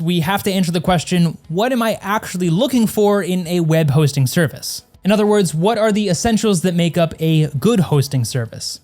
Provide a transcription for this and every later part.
We have to answer the question, what am I actually looking for in a web hosting service? In other words, what are the essentials that make up a good hosting service?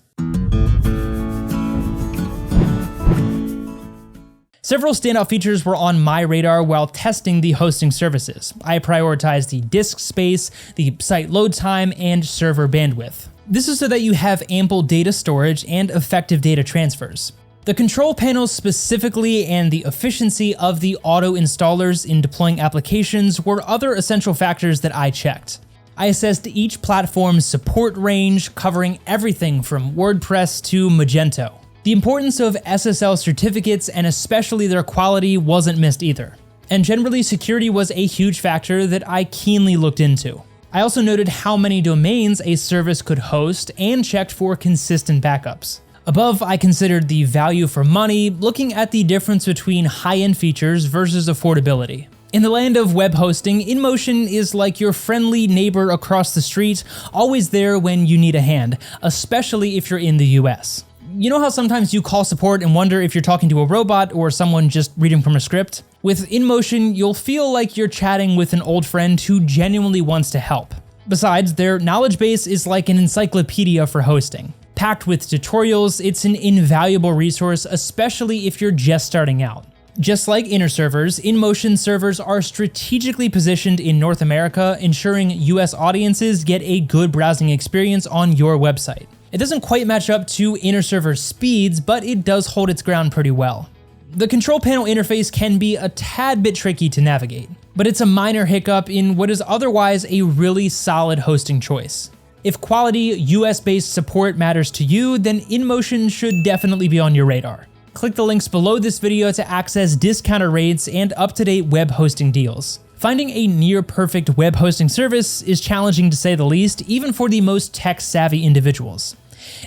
Several standout features were on my radar while testing the hosting services. I prioritized the disk space, the site load time, and server bandwidth. This is so that you have ample data storage and effective data transfers. The control panels specifically and the efficiency of the auto installers in deploying applications were other essential factors that I checked. I assessed each platform's support range, covering everything from WordPress to Magento. The importance of SSL certificates and especially their quality wasn't missed either. And generally, security was a huge factor that I keenly looked into. I also noted how many domains a service could host and checked for consistent backups. Above, I considered the value for money, looking at the difference between high-end features versus affordability. In the land of web hosting, InMotion is like your friendly neighbor across the street, always there when you need a hand, especially if you're in the US. You know how sometimes you call support and wonder if you're talking to a robot or someone just reading from a script? With InMotion, you'll feel like you're chatting with an old friend who genuinely wants to help. Besides, their knowledge base is like an encyclopedia for hosting. Packed with tutorials, it's an invaluable resource, especially if you're just starting out. Just like inner servers, InMotion servers are strategically positioned in North America, ensuring US audiences get a good browsing experience on your website. It doesn't quite match up to inner server speeds, but it does hold its ground pretty well. The control panel interface can be a tad bit tricky to navigate, but it's a minor hiccup in what is otherwise a really solid hosting choice. If quality, US-based support matters to you, then InMotion should definitely be on your radar. Click the links below this video to access discounted rates and up-to-date web hosting deals. Finding a near-perfect web hosting service is challenging to say the least, even for the most tech-savvy individuals.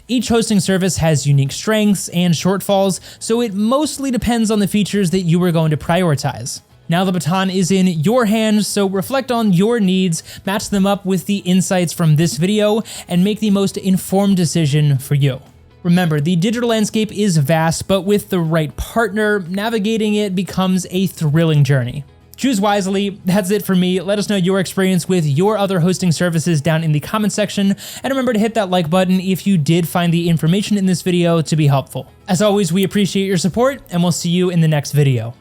Each hosting service has unique strengths and shortfalls, so it mostly depends on the features that you are going to prioritize. Now the baton is in your hands, so reflect on your needs, match them up with the insights from this video, and make the most informed decision for you. Remember, the digital landscape is vast, but with the right partner, navigating it becomes a thrilling journey. Choose wisely. That's it for me. Let us know your experience with your other hosting services down in the comment section, and remember to hit that like button if you did find the information in this video to be helpful. As always, we appreciate your support, and we'll see you in the next video.